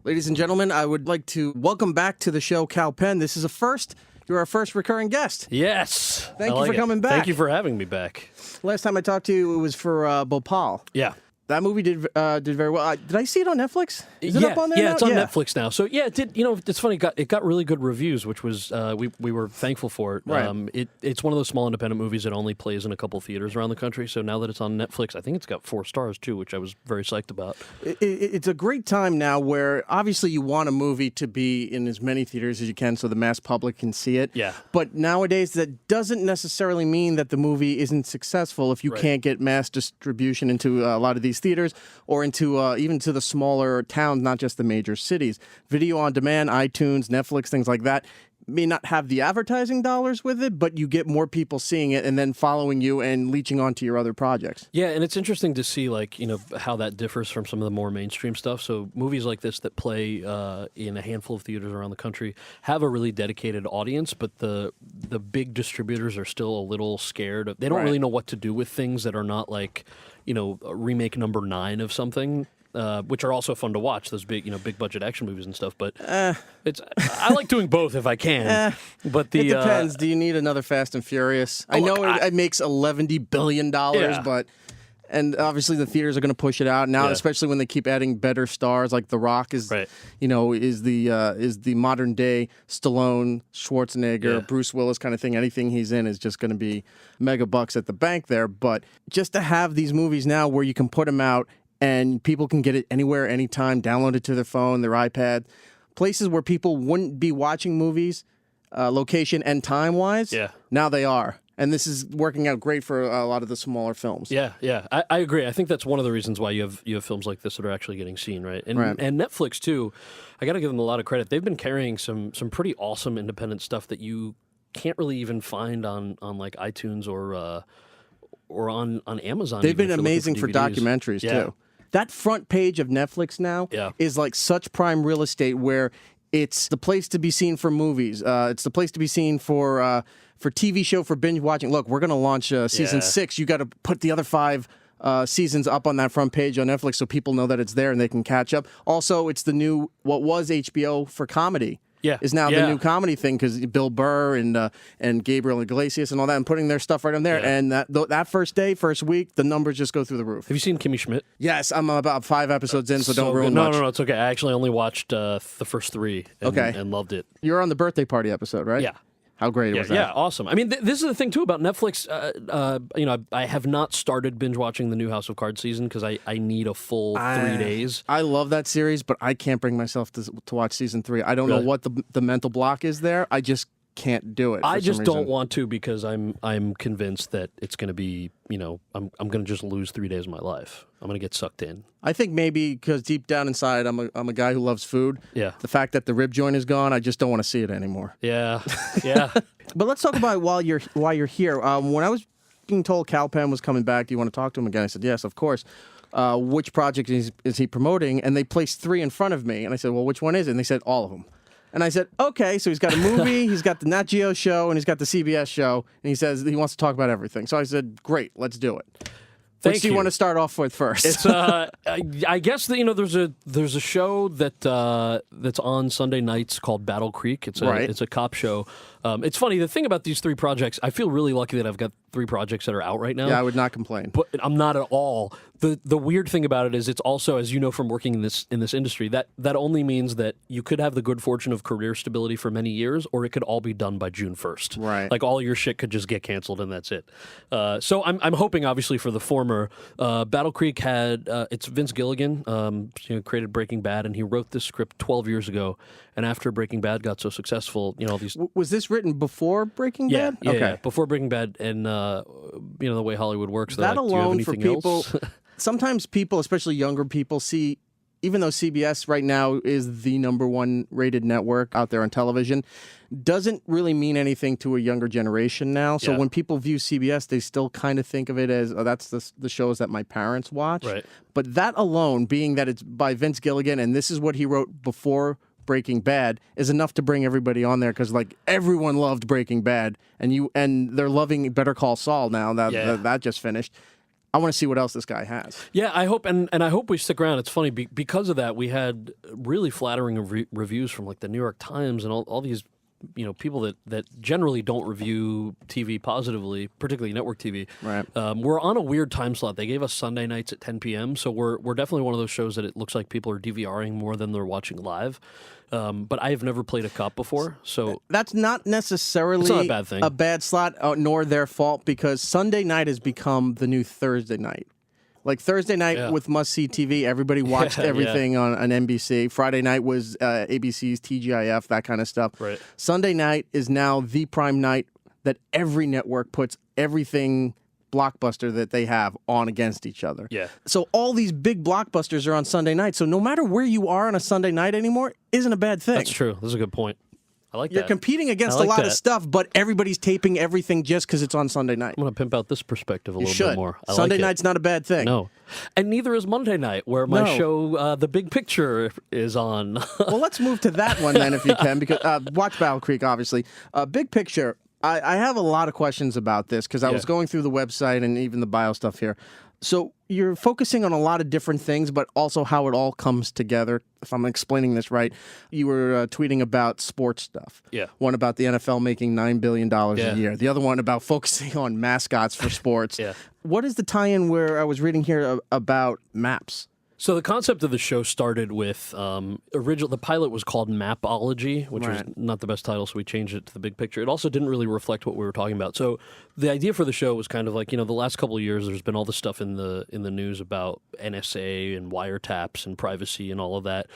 Ladies and gentlemen, I would like to welcome back to the show Kal Penn. This is a first. You're our first recurring guest. Yes. Thank you for coming back. Thank you for having me back. Last time I talked to you, it was for Bhopal. Yeah. That movie did very well. Did I see it on Netflix? Is it up on there now? Yeah, it's on Netflix now. So yeah, it did. You know, it's funny. It got really good reviews, which was we were thankful for it. Right. It's one of those small independent movies that only plays in a couple theaters around the country. So now that it's on Netflix, I think it's got 4 stars too, which I was very psyched about. It's a great time now where obviously you want a movie to be in as many theaters as you can so the mass public can see it. Yeah. But nowadays that doesn't necessarily mean that the movie isn't successful if you can't get mass distribution into a lot of these theaters or into even to the smaller towns, not just the major cities. Video on demand, iTunes, Netflix, things like that may not have the advertising dollars with it, but you get more people seeing it and then following you and leeching onto your other projects. Yeah, and it's interesting to see, like, you know, how that differs from some of the more mainstream stuff. So movies like this that play in a handful of theaters around the country have a really dedicated audience, but the big distributors are still a little scared. They don't really know what to do with things that are not like, you know, remake number 9 of something. Which are also fun to watch, those big budget action movies and stuff. But I like doing both if I can. But it depends. Do you need another Fast and Furious? I know it makes $11 billion, but and obviously the theaters are going to push it out now, especially when they keep adding better stars. Like The Rock is, is the modern day Stallone, Schwarzenegger, Bruce Willis kind of thing. Anything he's in is just going to be mega bucks at the bank there. But just to have these movies now where you can put them out and people can get it anywhere, anytime, download it to their phone, their iPad. Places where people wouldn't be watching movies, location and time-wise, now they are. And this is working out great for a lot of the smaller films. Yeah. I agree. I think that's one of the reasons why you have films like this that are actually getting seen, right? And Netflix, too, I got to give them a lot of credit. They've been carrying some pretty awesome independent stuff that you can't really even find on like iTunes or on Amazon. They've been amazing for documentaries, too. That front page of Netflix now is like such prime real estate where it's the place to be seen for movies. It's the place to be seen for TV show, for binge watching. Look, we're going to launch season 6. You got to put the other 5 seasons up on that front page on Netflix so people know that it's there and they can catch up. Also, it's the new, what was HBO for comedy. Is now the new comedy thing because Bill Burr and Gabriel Iglesias and all that, and putting their stuff right on there. And that first week, the numbers just go through the roof. Have you seen Kimmy Schmidt? Yes, I'm about 5 episodes in, so don't ruin much. No, it's okay. I actually only watched the first 3 and loved it. You're on the birthday party episode, right? Yeah. How great was that? Yeah, awesome. I mean, this is the thing, too, about Netflix. I have not started binge watching the new House of Cards season because I need a full 3 days. I love that series, but I can't bring myself to watch season 3. I don't know what the mental block is there. I just can't do it. I just don't want to because I'm convinced that it's going to be, I'm going to just lose 3 days of my life. I'm going to get sucked in. I think maybe because deep down inside, I'm a guy who loves food. Yeah. The fact that the rib joint is gone, I just don't want to see it anymore. Yeah. But let's talk about why you're here. When I was being told Kal Penn was coming back, do you want to talk to him again? I said, yes, of course. Which project is he promoting? And they placed 3 in front of me. And I said, well, which one is it? And they said, all of them. And I said, okay, so he's got a movie, he's got the Nat Geo show, and he's got the CBS show, and he says he wants to talk about everything. So I said, great, let's do it. Which do you want to start off with first? It's I guess that there's a show that's on Sunday nights called Battle Creek. It's a cop show. It's funny, the thing about these 3 projects, I feel really lucky that I've got 3 projects that are out right now. Yeah, I would not complain. But I'm not at all. The weird thing about it is it's also, as you know from working in this industry, that only means that you could have the good fortune of career stability for many years, or it could all be done by June 1st. Right. Like all your shit could just get canceled and that's it. So I'm hoping obviously for the former. Battle Creek had it's Vince Gilligan, created Breaking Bad, and he wrote this script 12 years ago. And after Breaking Bad got so successful, all these was this written before Breaking Bad? Yeah, before Breaking Bad, and the way Hollywood works. That like, alone for people. Sometimes people, especially younger people, see, even though CBS right now is the #1 rated network out there on television, doesn't really mean anything to a younger generation now. So when people view CBS, they still kind of think of it as, oh, that's the shows that my parents watch. Right. But that alone, being that it's by Vince Gilligan, and this is what he wrote before Breaking Bad, is enough to bring everybody on there because like everyone loved Breaking Bad, and they're loving Better Call Saul now that just finished. I want to see what else this guy has. Yeah, I hope, and I hope we stick around. It's funny, because of that, we had really flattering reviews from like the New York Times and all these people that generally don't review TV positively, particularly network TV. Right. We're on a weird time slot. They gave us Sunday nights at 10 p.m., so we're definitely one of those shows that it looks like people are DVRing more than they're watching live. But I have never played a cop before, so that's not necessarily it's not a bad thing. A bad slot, nor their fault, because Sunday night has become the new Thursday night. Like Thursday night with must-see TV, everybody watched everything on NBC. Friday night was ABC's TGIF, that kind of stuff. Right. Sunday night is now the prime night that every network puts everything blockbuster that they have on against each other. Yeah. So all these big blockbusters are on Sunday night. So no matter where you are on a Sunday night anymore, isn't a bad thing. That's true. That's a good point. I like You're that. competing against a lot of stuff, but everybody's taping everything just because it's on Sunday night. I'm going to pimp out this perspective a little bit more. Sunday night's not a bad thing. No. And neither is Monday night, where my show, The Big Picture, is on. Well, let's move to that one then, if you can, because watch Battle Creek, obviously. Big Picture, I have a lot of questions about this, because I was going through the website and even the bio stuff here. So you're focusing on a lot of different things, but also how it all comes together. If I'm explaining this right, you were tweeting about sports stuff. Yeah. One about the NFL making $9 billion a year. The other one about focusing on mascots for sports. What is the tie-in where I was reading here about maps? So the concept of the show started with the pilot was called Mapology, which was not the best title, so we changed it to The Big Picture. It also didn't really reflect what we were talking about. So the idea for the show was kind of like, the last couple of years there's been all this stuff in the news about NSA and wiretaps and privacy and all of that,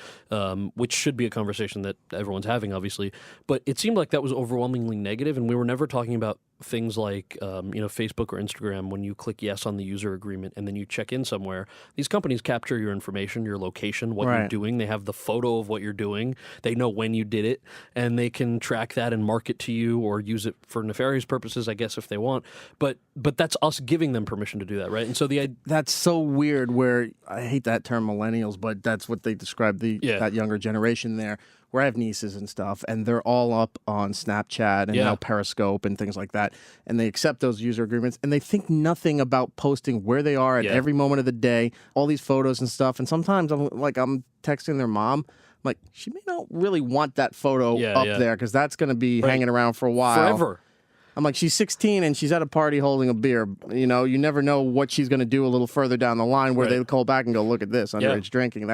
which should be a conversation that everyone's having, obviously. But it seemed like that was overwhelmingly negative, and we were never talking about things like Facebook or Instagram. When you click yes on the user agreement and then you check in somewhere, these companies capture your information, your location, what you're doing. They have the photo of what you're doing. They know when you did it, and they can track that and market to you or use it for nefarious purposes, I guess, if they want. But that's us giving them permission to do that, right? And so that's so weird. Where I hate that term millennials, but that's what they describe that younger generation there. Where I have nieces and stuff, and they're all up on Snapchat and now Periscope and things like that, and they accept those user agreements, and they think nothing about posting where they are at every moment of the day, all these photos and stuff. And sometimes I'm texting their mom, I'm like, she may not really want that photo up there, because that's going to be hanging around for a while. Forever. I'm like, she's 16 and she's at a party holding a beer. You never know what she's going to do a little further down the line, where they call back and go, look at this, underage drinking.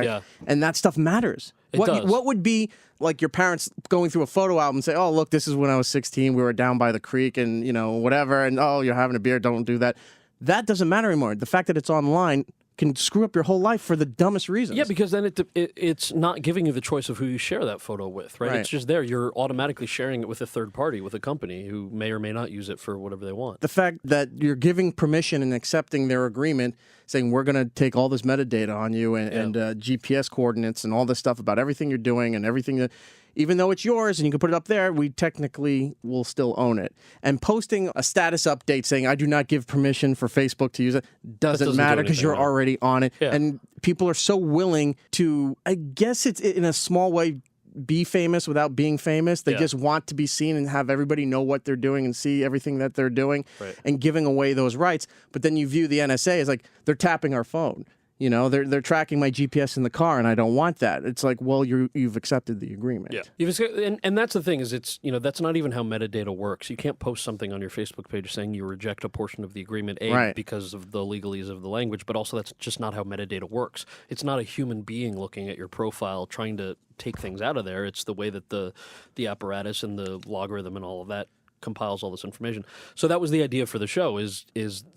And that stuff matters. What would be like your parents going through a photo album and say, oh, look, this is when I was 16. We were down by the creek and, whatever. And, oh, you're having a beer. Don't do that. That doesn't matter anymore. The fact that it's online can screw up your whole life for the dumbest reasons. Yeah, because then it's not giving you the choice of who you share that photo with, right? It's just there. You're automatically sharing it with a third party, with a company who may or may not use it for whatever they want. The fact that you're giving permission and accepting their agreement, saying we're going to take all this metadata on you and GPS coordinates and all this stuff about everything you're doing and everything that... Even though it's yours and you can put it up there, we technically will still own it. And posting a status update saying, I do not give permission for Facebook to use it, doesn't matter, because you're already on it. Yeah. And people are so willing to, I guess it's in a small way, be famous without being famous. They just want to be seen and have everybody know what they're doing and see everything that they're doing and giving away those rights. But then you view the NSA as like, they're tapping our phone. They're tracking my GPS in the car, and I don't want that. It's like, well, you've accepted the agreement. Yeah, and that's the thing is, it's that's not even how metadata works. You can't post something on your Facebook page saying you reject a portion of the agreement, because of the legalese of the language, but also that's just not how metadata works. It's not a human being looking at your profile trying to take things out of there. It's the way that the apparatus and the logarithm and all of that compiles all this information. So that was the idea for the show is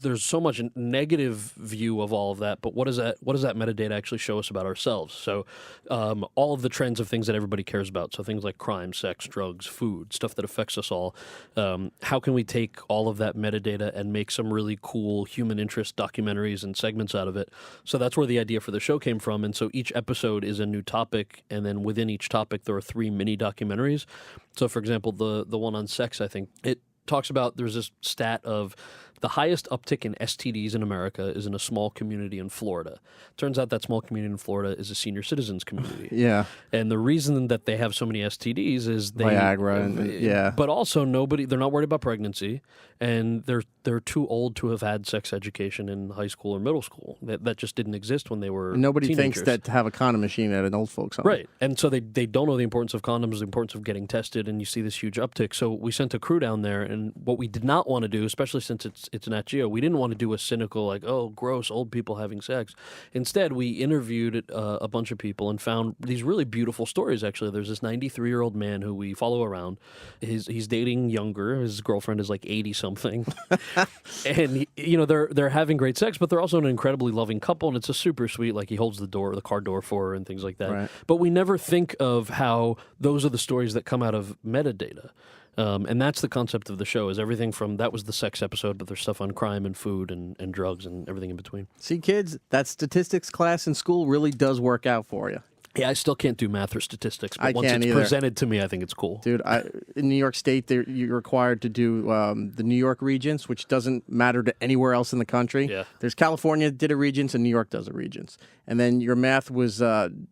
there's so much negative view of all of that, but what does that metadata actually show us about ourselves? So all of the trends of things that everybody cares about, so things like crime, sex, drugs, food, stuff that affects us all, how can we take all of that metadata and make some really cool human interest documentaries and segments out of it? So that's where the idea for the show came from, and so each episode is a new topic, and then within each topic there are 3 mini documentaries. So for example, the one on sex, I think, it talks about, there's this stat of the highest uptick in STDs in America is in a small community in Florida. Turns out that small community in Florida is a senior citizens community. Yeah. And the reason that they have so many STDs is Viagra, but also they're not worried about pregnancy, and they're too old to have had sex education in high school or middle school. That just didn't exist when they were Nobody teenagers. thinks that to have a condom machine at an old folks home. Right. And so they don't know the importance of condoms, the importance of getting tested, and you see this huge uptick. So we sent a crew down there, and what we did not want to do, especially since it's Nat Geo, we didn't want to do a cynical, like, oh, gross, old people having sex. Instead, we interviewed a bunch of people and found these really beautiful stories, actually. There's this 93-year-old man who we follow around. He's dating younger. His girlfriend is like 80-something. And, they're having great sex, but they're also an incredibly loving couple, and it's a super sweet, like, he holds the car door for her and things like that. Right. But we never think of how those are the stories that come out of metadata. And that's the concept of the show, is everything from, that was the sex episode, but there's stuff on crime and food and drugs and everything in between. See, kids, that statistics class in school really does work out for you. Yeah, I still can't do math or statistics, but I once can't it's either. presented to me, I think it's cool. Dude, in New York State, you're required to do the New York Regents, which doesn't matter to anywhere else in the country. Yeah. There's California did a Regents, and New York does a Regents. And then your math was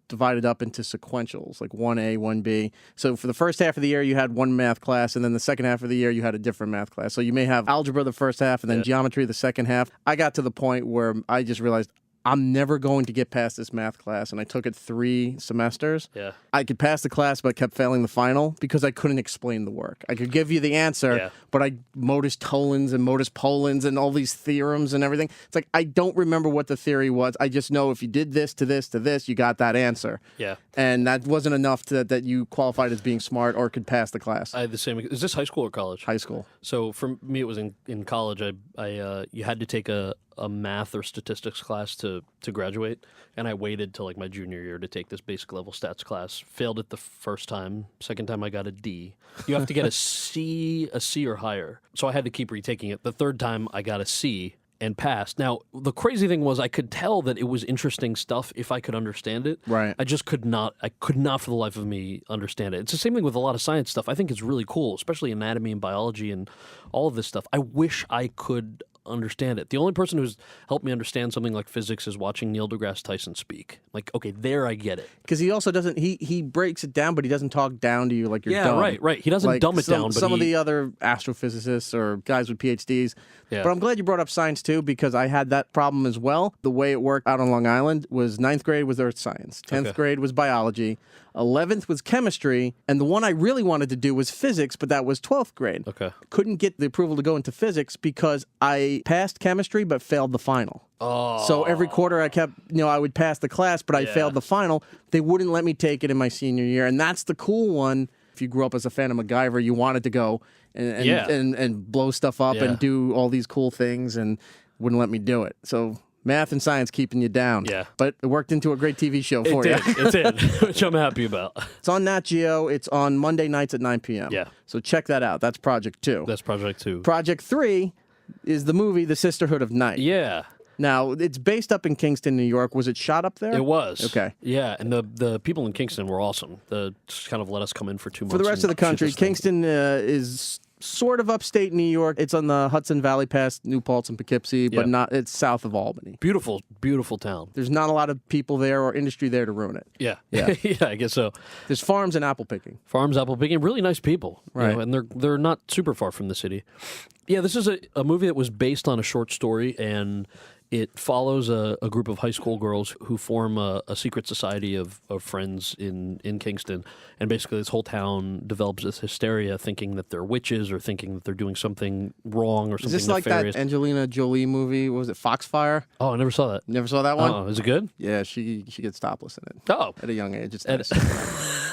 divided up into sequentials, like 1A, 1B. So for the first half of the year, you had one math class, and then the second half of the year, you had a different math class. So you may have algebra the first half, and then geometry the second half. I got to the point where I just realized, I'm never going to get past this math class, and I took it 3 semesters. Yeah. I could pass the class, but kept failing the final because I couldn't explain the work. I could give you the answer, but modus tollens and modus polens and all these theorems and everything. It's like, I don't remember what the theory was. I just know if you did this to this to this, you got that answer. Yeah. And that wasn't enough that you qualified as being smart or could pass the class. I had the same. Is this high school or college? High school. So for me, it was in college. You had to take a math or statistics class to graduate, and I waited till like my junior year to take this basic level stats class. Failed it the first time. Second time I got a D. You have to get a C or higher. So I had to keep retaking it. The third time I got a C and passed. Now, the crazy thing was I could tell that it was interesting stuff if I could understand it. Right. I just could not for the life of me understand it. It's the same thing with a lot of science stuff. I think it's really cool, especially anatomy and biology and all of this stuff. I wish I could understand it. The only person who's helped me understand something like physics is watching Neil deGrasse Tyson speak. Like, okay, there I get it. Because he also doesn't, he breaks it down, but he doesn't talk down to you like you're dumb. Right. He doesn't dumb it down. But some of the other astrophysicists or guys with PhDs. Yeah. But I'm glad you brought up science too, because I had that problem as well. The way it worked out on Long Island was 9th grade was earth science, 10th grade was biology, 11th was chemistry, and the one I really wanted to do was physics, but that was 12th grade. Okay. Couldn't get the approval to go into physics because I passed chemistry but failed the final. Oh. So every quarter I kept, I would pass the class, but I failed the final. They wouldn't let me take it in my senior year, and that's the cool one. If you grew up as a fan of MacGyver, you wanted to go and blow stuff up and do all these cool things, and wouldn't let me do it. So math and science keeping you down. Yeah. But it worked into a great TV show for you. It did, which I'm happy about. It's on Nat Geo. It's on Monday nights at 9 p.m. Yeah. So check that out. That's Project 2. That's Project 2. Project 3 is the movie The Sisterhood of Night. Yeah. Now, it's based up in Kingston, New York. Was it shot up there? It was. Okay. Yeah, and the people in Kingston were awesome. Just kind of let us come in for 2 months. For the rest of the country, Kingston is sort of upstate New York. It's on the Hudson Valley past New Paltz and Poughkeepsie, but it's south of Albany. Beautiful, beautiful town. There's not a lot of people there or industry there to ruin it. Yeah. Yeah, I guess so. There's farms and apple picking. Farms, apple picking, really nice people. Right. And they're not super far from the city. Yeah, this is a movie that was based on a short story, and it follows a group of high school girls who form a secret society of friends in Kingston. And basically this whole town develops this hysteria thinking that they're witches or thinking that they're doing something wrong or something nefarious. Is this like that Angelina Jolie movie? What was it, Foxfire? Oh, I never saw that. Never saw that one? Oh, is it good? Yeah, she gets topless in it. Oh. At a young age. It's nice.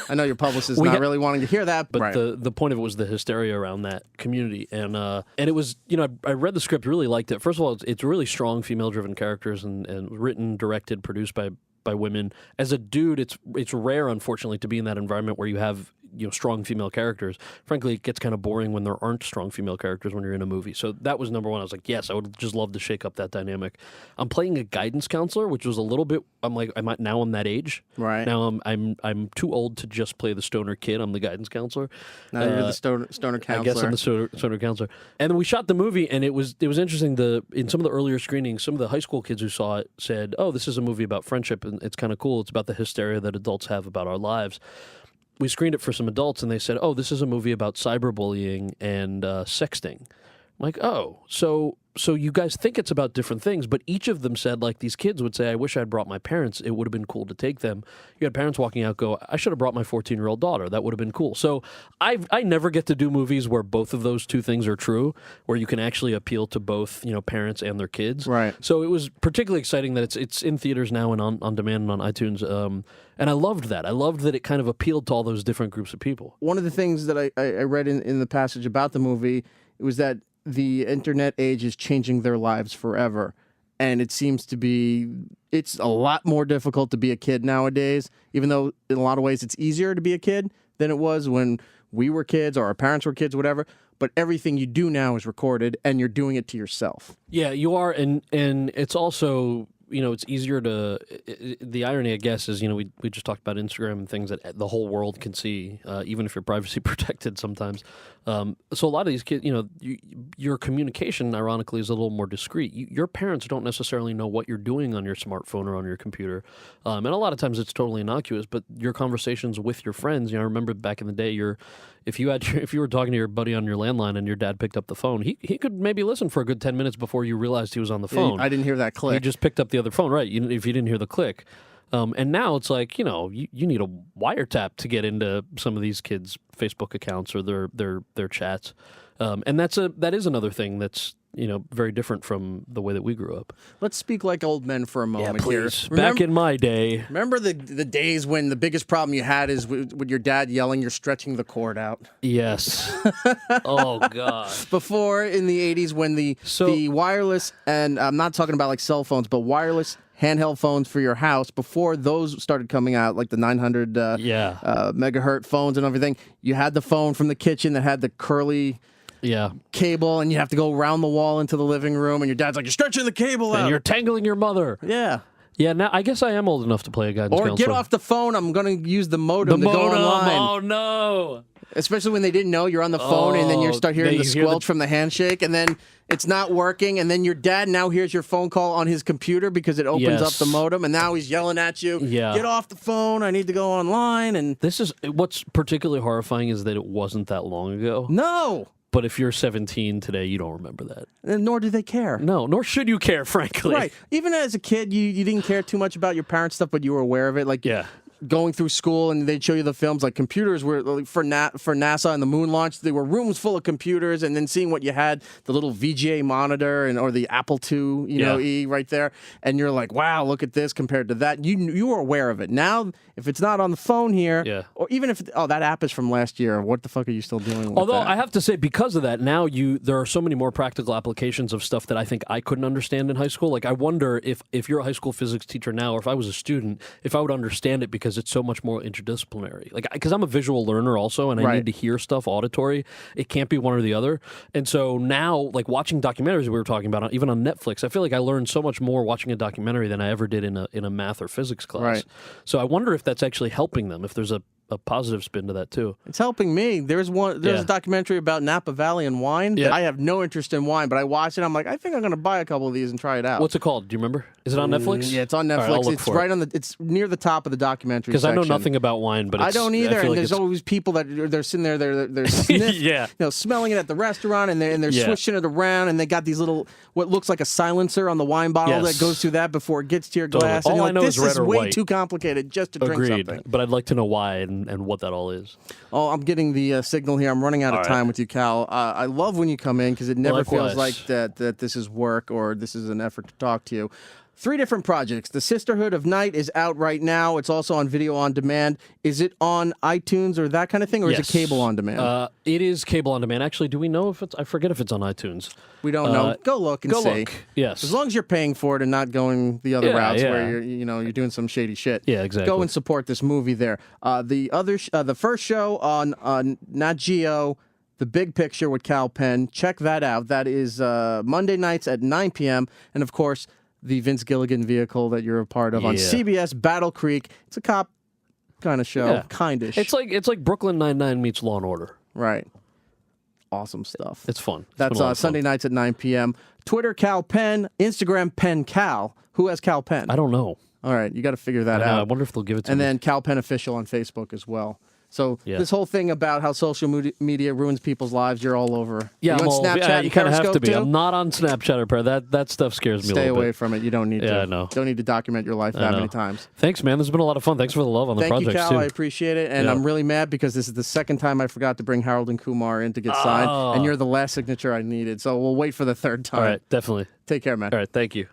I know your publicist is not really wanting to hear that. But the point of it was the hysteria around that community. And it was, I read the script, really liked it. First of all, it's really strong female-driven characters and written, directed, produced by women. As a dude, it's rare, unfortunately, to be in that environment where you have strong female characters. Frankly, it gets kind of boring when there aren't strong female characters when you're in a movie. So that was number one. I was like, yes, I would just love to shake up that dynamic. I'm playing a guidance counselor, which was a little bit. I'm like, now I'm that age. Right. Now I'm too old to just play the stoner kid. I'm the guidance counselor. Now you're the stoner counselor. I guess I'm the stoner counselor. And then we shot the movie, and it was interesting. In some of the earlier screenings, some of the high school kids who saw it said, "Oh, this is a movie about friendship, and it's kind of cool. It's about the hysteria that adults have about our lives." We screened it for some adults, and they said, "Oh, this is a movie about cyberbullying and sexting." I'm like, "Oh, so you guys think it's about different things," but each of them said, like, these kids would say, "I wish I'd brought my parents. It would have been cool to take them." You had parents walking out go, "I should have brought my 14-year-old daughter. That would have been cool." So I never get to do movies where both of those two things are true, where you can actually appeal to both, parents and their kids. Right. So it was particularly exciting that it's in theaters now and on demand and on iTunes. And I loved that. I loved that it kind of appealed to all those different groups of people. One of the things that I read in the passage about the movie was that the internet age is changing their lives forever. And it seems to be, it's a lot more difficult to be a kid nowadays, even though in a lot of ways it's easier to be a kid than it was when we were kids or our parents were kids, whatever. But everything you do now is recorded and you're doing it to yourself. Yeah, you are. And it's also, it's easier to, the irony, I guess, is, we just talked about Instagram and things that the whole world can see, even if you're privacy protected sometimes. So a lot of these kids, your communication, ironically, is a little more discreet. Your parents don't necessarily know what you're doing on your smartphone or on your computer. And a lot of times it's totally innocuous, but your conversations with your friends, I remember back in the day, if you were talking to your buddy on your landline and your dad picked up the phone, he could maybe listen for a good 10 minutes before you realized he was on the phone. I didn't hear that click. He just picked up the other phone, right? If you didn't hear the click. And now it's like, you need a wiretap to get into some of these kids' Facebook accounts or their chats. And that is another thing that's, very different from the way that we grew up. Let's speak like old men for a moment here. Back in my day. Remember the days when the biggest problem you had is with your dad yelling, "You're stretching the cord out." Yes. Oh, God. Before, in the 80s, when the wireless, and I'm not talking about like cell phones, but wireless handheld phones for your house, before those started coming out, like the 900 megahertz phones and everything, you had the phone from the kitchen that had the curly cable, and you have to go around the wall into the living room, and your dad's like, "You're stretching the cable out. And you're tangling your mother." Yeah. Yeah, now I guess I am old enough to play a guidance counselor. Or get off the phone, I'm going to use the modem to go online. Oh, no. Especially when they didn't know you're on the phone, and then you start hearing the squelch from the handshake, and then it's not working, and then your dad now hears your phone call on his computer because it opens up the modem, and now he's yelling at you, "Get off the phone, I need to go online." And this is what's particularly horrifying is that it wasn't that long ago. No. But if you're 17 today, you don't remember that. And nor do they care. No, nor should you care, frankly. Right. Even as a kid, you didn't care too much about your parents' stuff, but you were aware of it. Like, going through school, and they'd show you the films, like computers were for NASA and the moon launch. There were rooms full of computers, and then seeing what you had, the little VGA monitor or the Apple II, E right there, and you're like, wow, look at this compared to that. You were aware of it. Now, if it's not on the phone here, or even if that app is from last year, what the fuck are you still doing with Although that? I have to say, because of that, now there are so many more practical applications of stuff that I think I couldn't understand in high school. Like, I wonder if you're a high school physics teacher now, or if I was a student, if I would understand it because it's so much more interdisciplinary. Like, because I'm a visual learner also, and I need to hear stuff auditory. It can't be one or the other. And so now, like watching documentaries we were talking about, even on Netflix, I feel like I learned so much more watching a documentary than I ever did in a math or physics class. Right. So I wonder if that's actually helping them, if there's a positive spin to that too. It's helping me. There's a documentary about Napa Valley and wine. Yeah. I have no interest in wine, but I watched it. I'm like, I think I'm going to buy a couple of these and try it out. What's it called? Do you remember? Is it on Netflix? Yeah, it's on Netflix. All right, it's right on it's near the top of the documentary because I know section. nothing about wine, but I don't either. And there's always people that they're sitting there, they're smelling it at the restaurant, and they're swishing it around, and they got these little what looks like a silencer on the wine bottle that goes through that before it gets to your glass. All and I know this is red or way white. Too complicated just to drink something. But I'd like to know why and what that all is. Oh, I'm getting the signal here. I'm running out of time with you, Kal. I love when you come in because it never feels like that this is work or this is an effort to talk to you. 3 different projects. The Sisterhood of Night is out right now. It's also on video on demand. Is it on iTunes or that kind of thing, or is it cable on demand? It is cable on demand. Actually, do we know if it's... I forget if it's on iTunes. We don't know. Go look and see. Go look, yes. As long as you're paying for it and not going the other routes where you're doing some shady shit. Yeah, exactly. Go and support this movie there. The first show on Nat Geo, The Big Picture with Kal Penn. Check that out. That is Monday nights at 9 p.m. And, of course, the Vince Gilligan vehicle that you're a part of on CBS, Battle Creek. It's a cop kind of show, kind-ish. It's like Brooklyn Nine-Nine meets Law and Order. Right. Awesome stuff. It's fun. That's Sunday nights at 9 p.m. Twitter, Kal Penn. Instagram, Penn Cal. Who has Kal Penn? I don't know. All right, you got to figure that out. I wonder if they'll give it to me. And then Kal Penn Official on Facebook as well. So this whole thing about how social media ruins people's lives, you're all over. Yeah, you on Snapchat you kind of have to be. Too? I'm not on Snapchat or Periscope. That stuff scares me a little bit. Stay away from it. You don't need to. Yeah, I know. Don't need to document your life that many times. Thanks, man. This has been a lot of fun. Thanks for the love on the project, Thank you, Cal. too. I appreciate it. And I'm really mad because this is the second time I forgot to bring Harold and Kumar in to get signed. And you're the last signature I needed. So we'll wait for the third time. All right, definitely. Take care, man. All right, thank you.